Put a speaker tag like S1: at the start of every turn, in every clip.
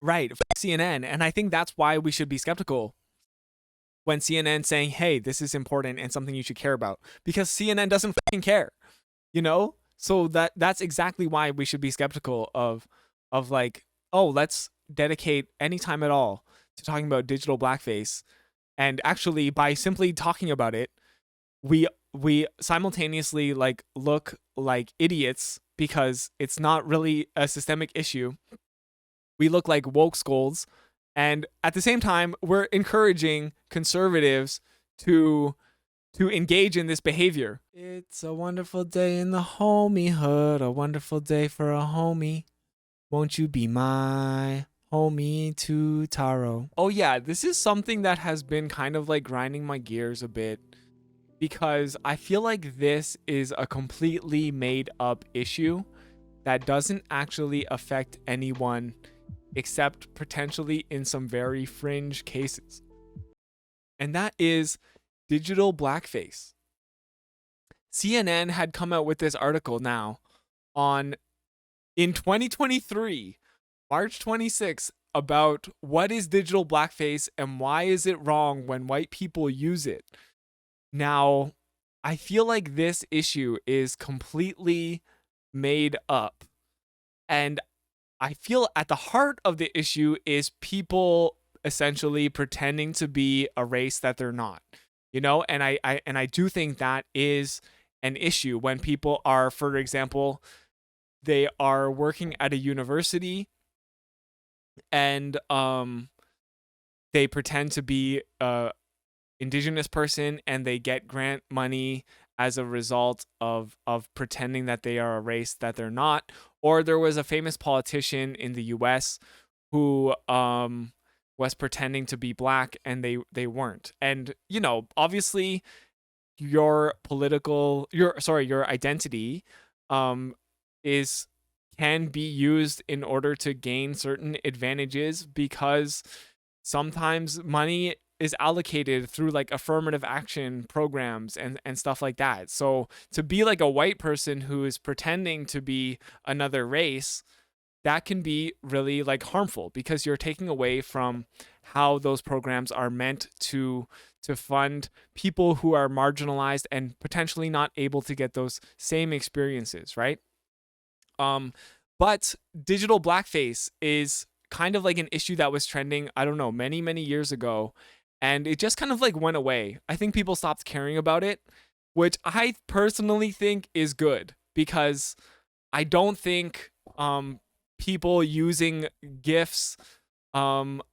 S1: Right, CNN. And I think that's why we should be skeptical when CNN saying, hey, this is important and something you should care about, because CNN doesn't fucking care, you know? So that's exactly why we should be skeptical of like, oh, let's dedicate any time at all to talking about digital blackface. And actually, by simply talking about it, we simultaneously like look like idiots because it's not really a systemic issue. We look like woke scolds, and at the same time we're encouraging conservatives to engage in this behavior. It's a wonderful day in the homiehood, a wonderful day for a homie. Won't you be my homie to Taro? Oh yeah, this is something that has been kind of like grinding my gears a bit, because I feel like this is a completely made up issue that doesn't actually affect anyone except potentially in some very fringe cases. And that is digital blackface. CNN had come out with this article now on in 2023, March 26th, about what is digital blackface and why is it wrong when white people use it. Now, I feel like this issue is completely made up. And I feel at the heart of the issue is people essentially pretending to be a race that they're not. You know, and I do think that is an issue when people are, for example, they are working at a university and they pretend to be a indigenous person and they get grant money as a result of pretending that they are a race that they're not. Or there was a famous politician in the US who was pretending to be black and they weren't. And you know, obviously your your identity is can be used in order to gain certain advantages, because sometimes money is allocated through like affirmative action programs and stuff like that. So to be like a white person who is pretending to be another race, that can be really like harmful because you're taking away from how those programs are meant to fund people who are marginalized and potentially not able to get those same experiences, right? Um, but digital blackface is kind of like an issue that was trending, I don't know, many years ago, and it just kind of like went away. I think people stopped caring about it, which I personally think is good, because I don't think people using gifs of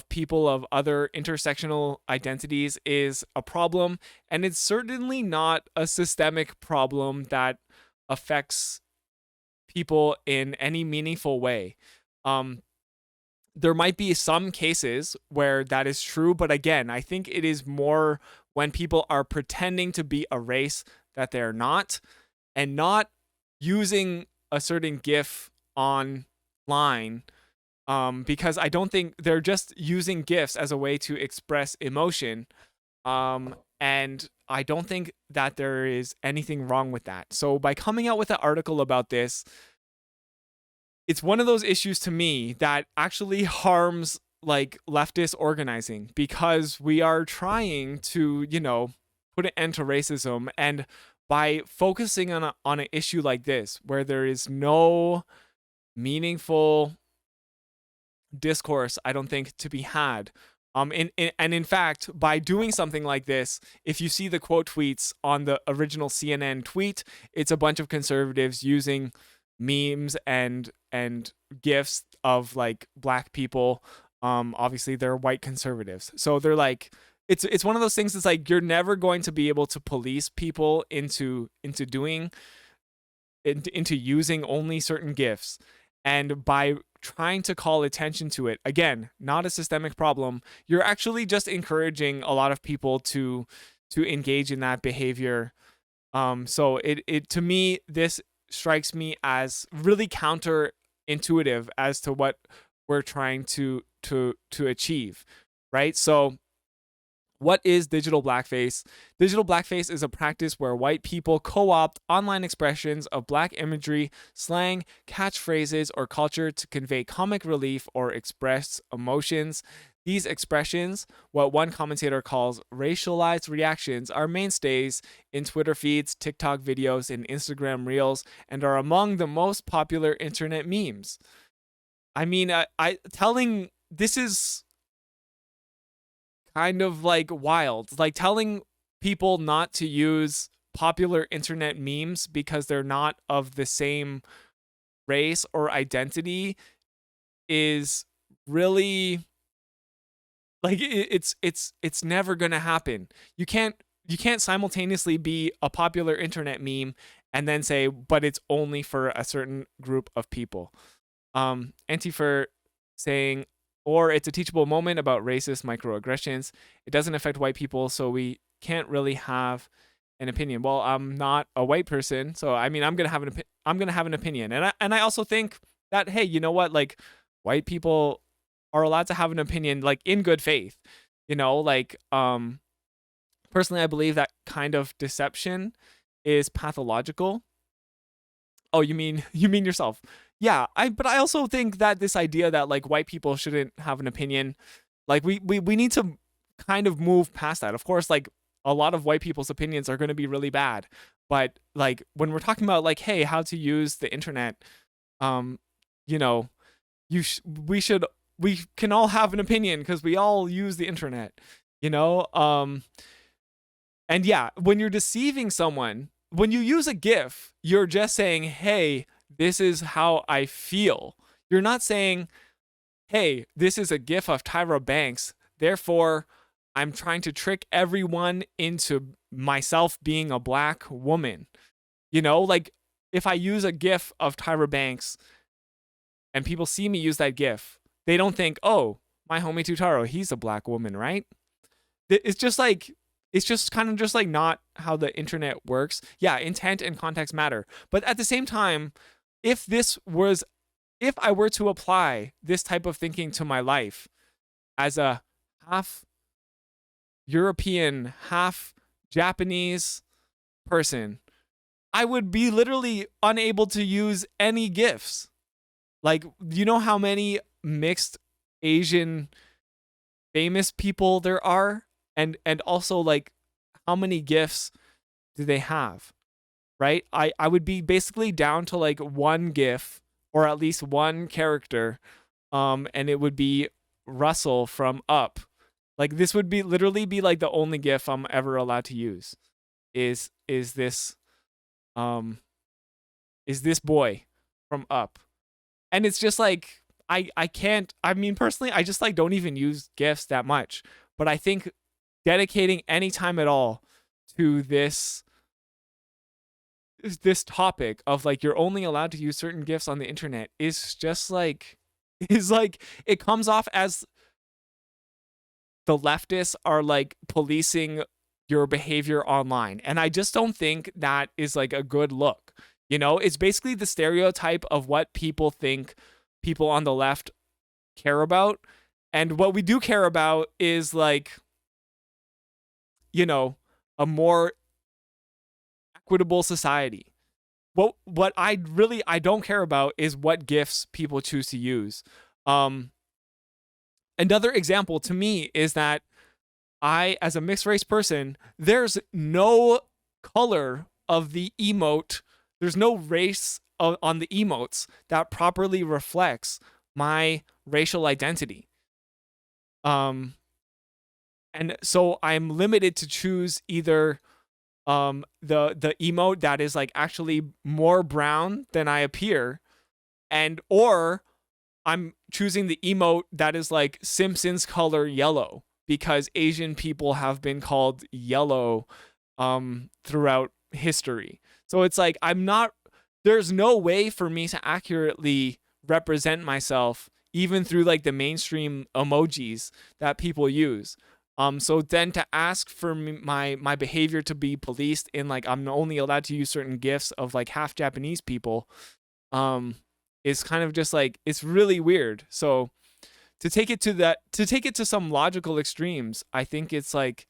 S1: people of other intersectional identities is a problem, and it's certainly not a systemic problem that affects people in any meaningful way. Um, there might be some cases where that is true, but again, I think it is more when people are pretending to be a race that they're not, and not using a certain GIF online, because I don't think they're just using GIFs as a way to express emotion. And I don't think that there is anything wrong with that. So by coming out with an article about this, it's one of those issues to me that actually harms like leftist organizing, because we are trying to, you know, put an end to racism. And by focusing on an issue like this where there is no meaningful discourse, I don't think, to be had. And in fact, by doing something like this, if you see the quote tweets on the original CNN tweet, it's a bunch of conservatives using memes and gifs of like black people. Obviously they're white conservatives, so they're like, it's one of those things. It's like you're never going to be able to police people into doing into using only certain gifs. And by trying to call attention to it, again, not a systemic problem, you're actually just encouraging a lot of people to engage in that behavior. So it to me, this strikes me as really counterintuitive as to what we're trying to achieve, right? So What is digital blackface? Digital blackface is a practice where white people co opt online expressions of black imagery, slang, catchphrases, or culture to convey comic relief or express emotions. These expressions, what one commentator calls racialized reactions, are mainstays in Twitter feeds, TikTok videos, and Instagram reels, and are among the most popular internet memes. I mean, I telling this is kind of like wild. Like telling people not to use popular internet memes because they're not of the same race or identity is really like it's never going to happen. You can't simultaneously be a popular internet meme and then say but it's only for a certain group of people. Antifer saying, or it's a teachable moment about racist microaggressions. It doesn't affect white people, so we can't really have an opinion. Well, I'm not a white person, so I mean, I'm gonna have an opinion, and I also think that hey, you know what? Like, white people are allowed to have an opinion, like in good faith. Personally, I believe that kind of deception is pathological. Oh, you mean yourself? Yeah, but I also think that this idea that like white people shouldn't have an opinion, like we need to kind of move past that. Of course, like a lot of white people's opinions are going to be really bad, but like when we're talking about like hey, how to use the internet, um, you know, we can all have an opinion because we all use the internet, you know. And yeah, when you're deceiving someone, when you use a GIF, you're just saying, hey, this is how I feel. You're not saying, hey, this is a GIF of Tyra Banks. Therefore, I'm trying to trick everyone into myself being a black woman. Like if I use a GIF of Tyra Banks and people see me use that GIF, they don't think, oh, my homie Tutaro, he's a black woman, right? It's just like it's just kind of just like not how the internet works. Yeah, intent and context matter. But at the same time, if I were to apply this type of thinking to my life as a half European, half Japanese person, I would be literally unable to use any GIFs. Like, you know how many mixed Asian famous people there are? And also like how many GIFs do they have? Right? I would be basically down to like one GIF or at least one character. And it would be Russell from Up. Like this would be literally be like the only GIF I'm ever allowed to use. Is this um is this boy from Up. And it's just like I can't, I mean personally I just like don't even use GIFs that much. But I think dedicating any time at all to this topic of like you're only allowed to use certain GIFs on the internet is just like is like it comes off as the leftists are like policing your behavior online. And I just don't think that is like a good look. It's basically the stereotype of what people think people on the left care about. And what we do care about is like, a more equitable society. What I don't care about is what gifts people choose to use. Another example to me is that I, as a mixed race person, there's no color of the emote. There's no race on the emotes that properly reflects my racial identity. And so I'm limited to choose either the emote that is like actually more brown than I appear, or I'm choosing the emote that is like Simpsons color yellow because Asian people have been called yellow throughout history. So it's like there's no way for me to accurately represent myself even through like the mainstream emojis that people use. So then to ask for my behavior to be policed in like I'm only allowed to use certain gifs of like half Japanese people, is kind of just like it's really weird. So to take it to some logical extremes, I think it's like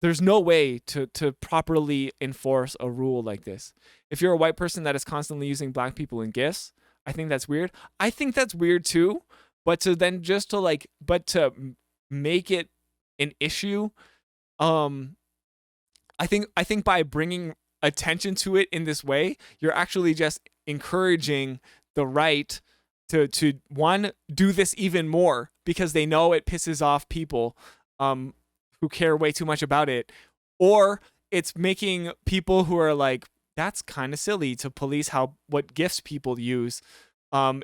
S1: there's no way to properly enforce a rule like this. If you're a white person that is constantly using black people in gifts, I think that's weird. I think that's weird too, but to then just to like but to make it an issue, um I think by bringing attention to it in this way, you're actually just encouraging the right to one do this even more because they know it pisses off people um who care way too much about it, or it's making people who are like that's kind of silly to police how what gifts people use.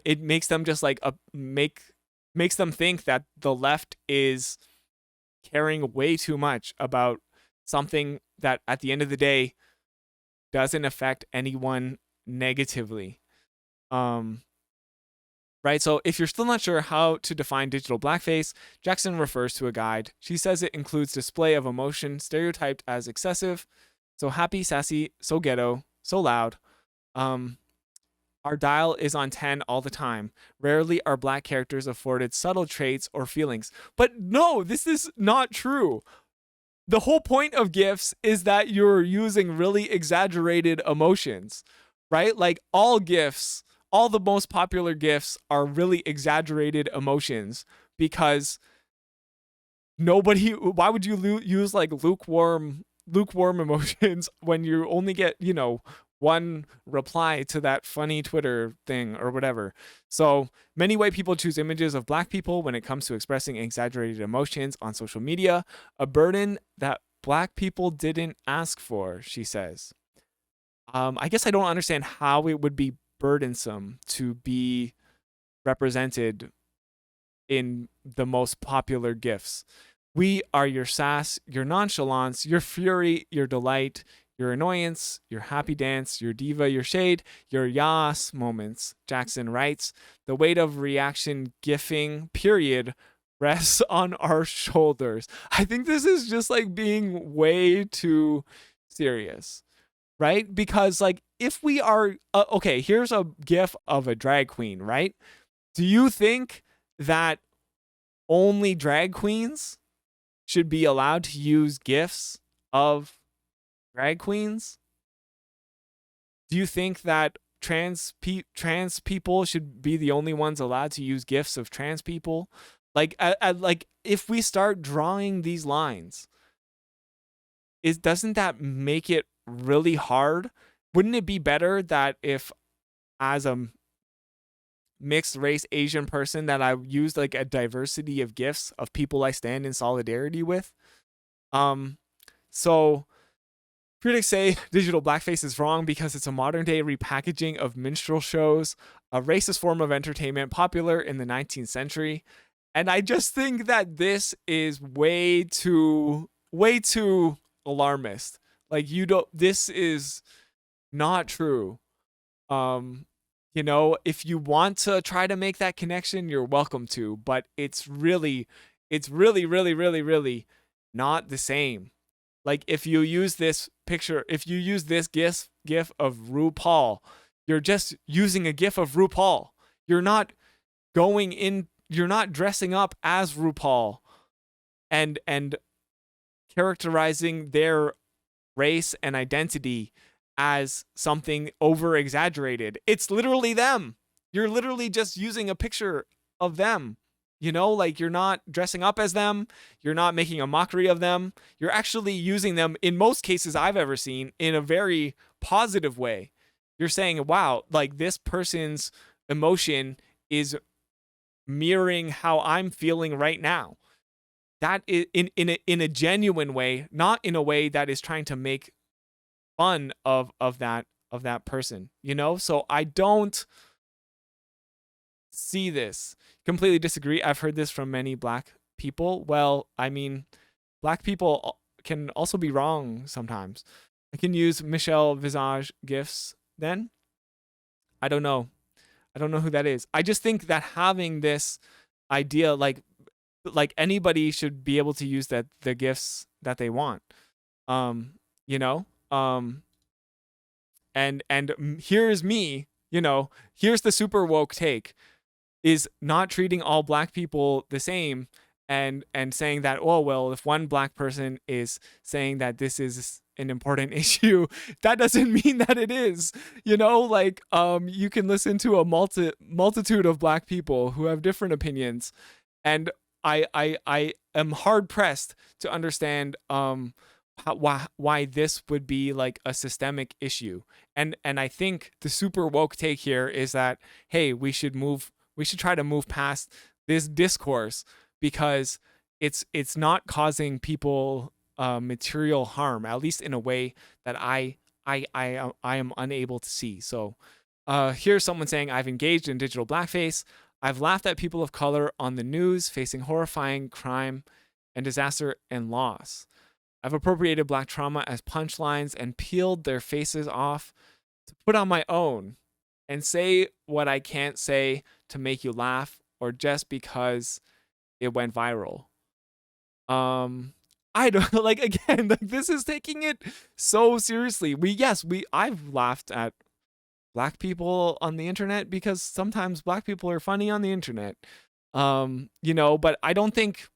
S1: It makes them just like makes them think that the left is caring way too much about something that at the end of the day doesn't affect anyone negatively. Um, right? So if you're still not sure how to define digital blackface, Jackson refers to a guide. She says it includes display of emotion stereotyped as excessive, so happy, sassy, so ghetto, so loud. Um, our dial is on 10 all the time. Rarely are black characters afforded subtle traits or feelings. But no, this is not true. The whole point of gifs is that you're using really exaggerated emotions, right? Like all gifs, all the most popular gifs are really exaggerated emotions because nobody, why would you use like lukewarm emotions when you only get, one reply to that funny Twitter thing or whatever. So many white people choose images of black people when it comes to expressing exaggerated emotions on social media, a burden that black people didn't ask for, she says. I guess I don't understand how it would be burdensome to be represented in the most popular gifts. We are your sass, your nonchalance, your fury, your delight, your annoyance, your happy dance, your diva, your shade, your yas moments, Jackson writes. The weight of reaction gifting, period, rests on our shoulders. I think this is just like being way too serious, right? Because, like, if we are, okay, here's a gif of a drag queen, right? Do you think that only drag queens should be allowed to use gifs of drag queens? Do you think that trans people should be the only ones allowed to use gifs of trans people? Like if we start drawing these lines, doesn't that make it really hard? Wouldn't it be better that if, as a mixed race Asian person, that I used like a diversity of gifts of people I stand in solidarity with? So critics say digital blackface is wrong because it's a modern day repackaging of minstrel shows, a racist form of entertainment popular in the 19th century. And I just think that this is way too alarmist. Like, this is not true. Um, if you want to try to make that connection, you're welcome to, but it's really, really, really, really not the same. Like, if you use this gif of RuPaul, you're just using a gif of RuPaul. You're not you're not dressing up as RuPaul and characterizing their race and identity as something over exaggerated. It's literally them. You're literally just using a picture of them. Like, you're not dressing up as them. You're not making a mockery of them. You're actually using them, in most cases I've ever seen, in a very positive way. You're saying, wow, like, this person's emotion is mirroring how I'm feeling right now. That is in a genuine way, not in a way that is trying to make fun of that person. So I don't see this. Completely disagree. I've heard this from many black people. Well, I mean, black people can also be wrong sometimes. I can use Michelle Visage gifs then. I don't know. I don't know who that is. I just think that having this idea, like anybody should be able to use the gifts that they want. Um, you know? And here's me, here's the super woke take. is not treating all black people the same, and saying that, oh well, if one black person is saying that this is an important issue, that doesn't mean that it is. Like, you can listen to a multitude of black people who have different opinions, and I am hard pressed to understand why this would be like a systemic issue. And I think the super woke take here is that, hey, we should try to move past this discourse, because it's not causing people material harm, at least in a way that I am unable to see. So here's someone saying, I've engaged in digital blackface. I've laughed at people of color on the news facing horrifying crime and disaster and loss. I've appropriated black trauma as punchlines and peeled their faces off to put on my own and say what I can't say to make you laugh, or just because it went viral. I don't like, again, like, this is taking it so seriously. I've laughed at black people on the internet because sometimes black people are funny on the internet. But I don't think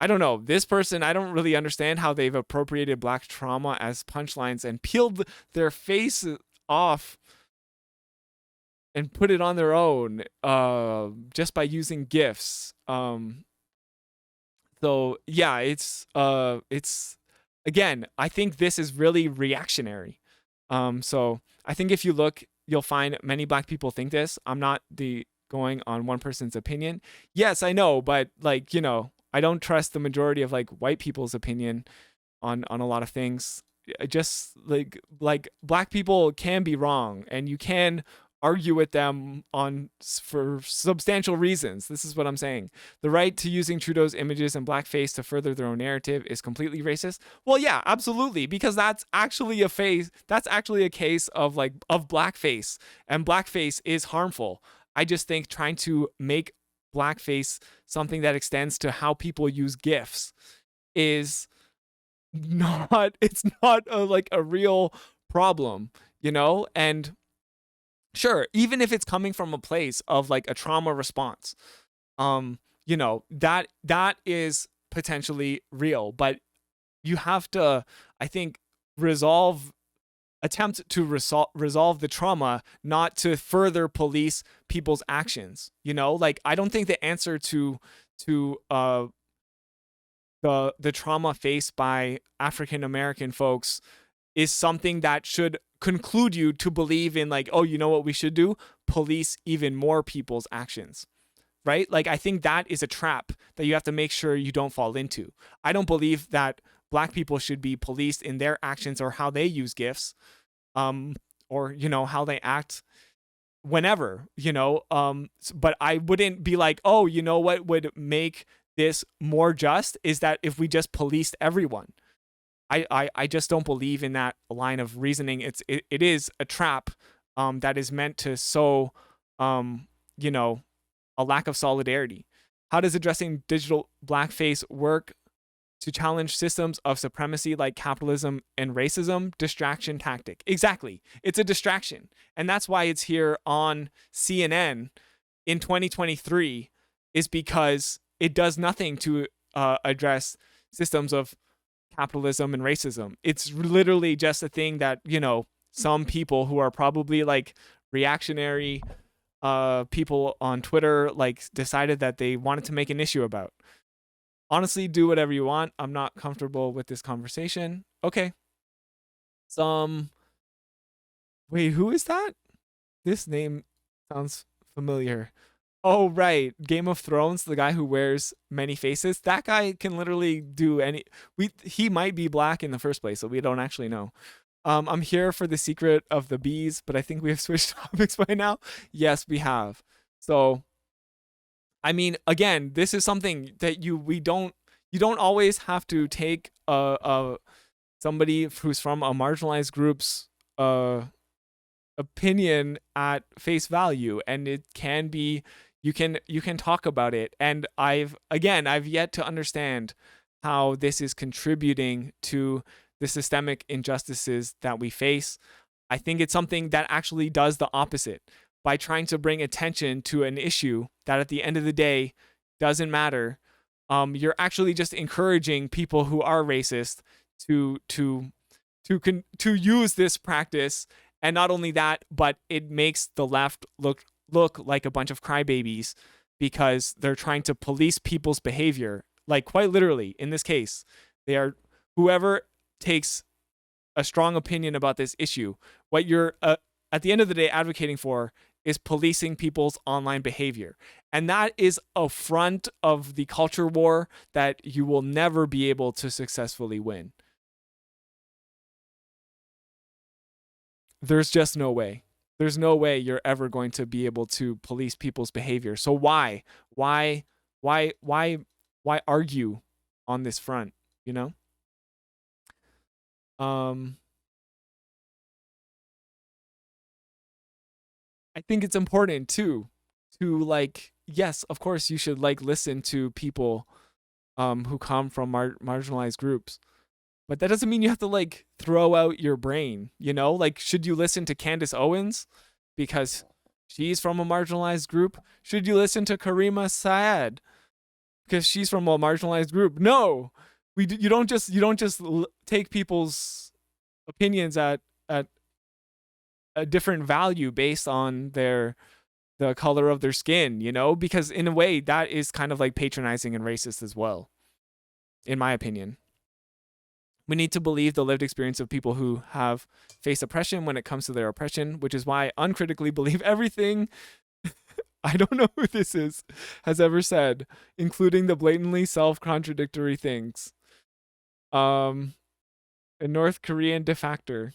S1: I don't know, this person, I don't really understand how they've appropriated black trauma as punchlines and peeled their face off and put it on their own just by using GIFs. So yeah, it's again, I think this is really reactionary. So I think if you look, you'll find many black people think this. I'm not going on one person's opinion. Yes, I know, but like, I don't trust the majority of like white people's opinion on a lot of things. Just like black people can be wrong, and you can argue with them for substantial reasons. This is what I'm saying. The right to using Trudeau's images and blackface to further their own narrative is completely racist. Well, yeah, absolutely, because that's actually a case of blackface, and blackface is harmful. I just think trying to make blackface something that extends to how people use GIFs is not a real problem, and sure, even if it's coming from a place of like a trauma response, that is potentially real, but you have to, I think, attempt to resolve the trauma, not to further police people's actions. Like, I don't think the answer to the trauma faced by African American folks is something that should conclude you to believe in, like, oh, you know what we should do? Police even more people's actions, right? Like, I think that is a trap that you have to make sure you don't fall into. I don't believe that black people should be policed in their actions or how they use GIFs, or, how they act whenever, but I wouldn't be like, oh, what would make this more just is that if we just policed everyone. I just don't believe in that line of reasoning. It is a trap that is meant to sow a lack of solidarity. How does addressing digital blackface work to challenge systems of supremacy like capitalism and racism? Distraction tactic. Exactly. It's a distraction. And that's why it's here on CNN in 2023, is because it does nothing to address systems of capitalism and racism. It's literally just a thing that, some people who are probably like reactionary people on Twitter like decided that they wanted to make an issue about. Honestly, do whatever you want. I'm not comfortable with this conversation. Okay. Wait, who is that? This name sounds familiar. Oh, right. Game of Thrones, the guy who wears many faces. That guy can literally do he might be black in the first place, so we don't actually know. I'm here for the secret of the bees, but I think we have switched topics by now. Yes, we have. So, I mean, again, this is something that you don't always have to take somebody who's from a marginalized group's opinion at face value, and it can be, you can talk about it. And I've yet to understand how this is contributing to the systemic injustices that we face. I think it's something that actually does the opposite. by trying to bring attention to an issue that at the end of the day doesn't matter, you're actually just encouraging people who are racist to to use this practice. And not only that, but it makes the left look like a bunch of crybabies because they're trying to police people's behavior. Like, quite literally, in this case, they are, whoever takes a strong opinion about this issue, what you're at the end of the day advocating for is policing people's online behavior. And that is a front of the culture war that you will never be able to successfully win. There's just no way. There's no way you're ever going to be able to police people's behavior. So why? Why argue on this front, you know? I think it's important too to, like, yes, of course you should, like, listen to people who come from marginalized groups. But that doesn't mean you have to, like, throw out your brain, you know? Like, should you listen to Candace Owens because she's from a marginalized group? Should you listen to Karima Saad because she's from a marginalized group? No. You don't just take people's opinions at a different value based on the color of their skin, you know? Because in a way that is kind of like patronizing and racist as well, in my opinion. We need to believe the lived experience of people who have faced oppression when it comes to their oppression, which is why I uncritically believe everything I don't know who this is has ever said, including the blatantly self-contradictory things. A North Korean defector.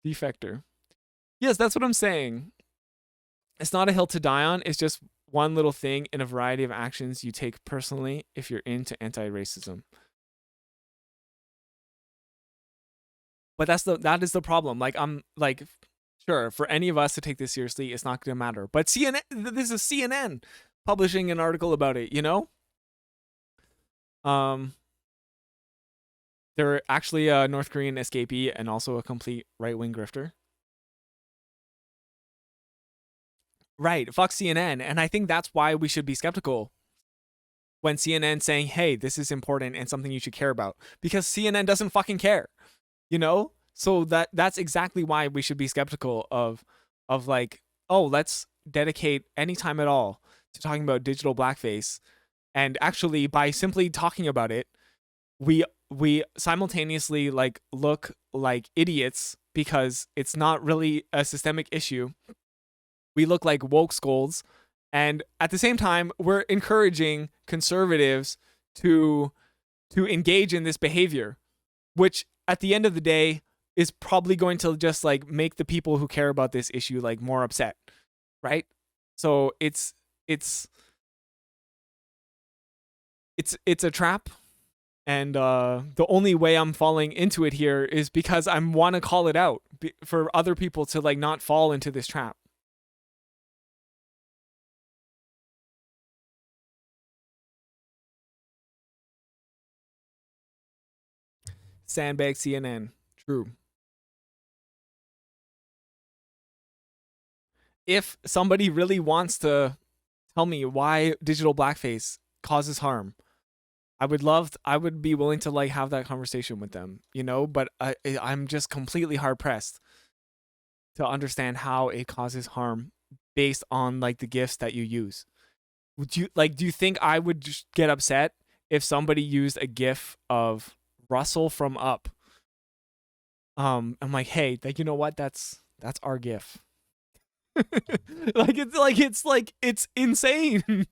S1: Yes, that's what I'm saying. It's not a hill to die on. It's just one little thing in a variety of actions you take personally if you're into anti-racism. But that is the problem. Like, I'm like, sure, for any of us to take this seriously, it's not going to matter. But CNN, this is CNN publishing an article about it, you know? They're actually a North Korean escapee and also a complete right-wing grifter. Right, fuck CNN. And I think that's why we should be skeptical when CNN saying, hey, this is important and something you should care about. Because CNN doesn't fucking care, you know? So that's exactly why we should be skeptical of like, oh, let's dedicate any time at all to talking about digital blackface. And actually, by simply talking about it, we simultaneously, like, look like idiots because it's not really a systemic issue. We look like woke scolds, and at the same time, we're encouraging conservatives to engage in this behavior, which at the end of the day is probably going to just, like, make the people who care about this issue, like, more upset, right? So it's a trap. And the only way I'm falling into it here is because I want to call it out for other people to, like, not fall into this trap. Sandbag CNN. True. If somebody really wants to tell me why digital blackface causes harm, I would be willing to, like, have that conversation with them, you know, but I'm just completely hard pressed to understand how it causes harm based on, like, the gifts that you use. Do you think I would just get upset if somebody used a gif of Russell from Up? I'm like, hey, like, you know what? That's our gif. It's insane.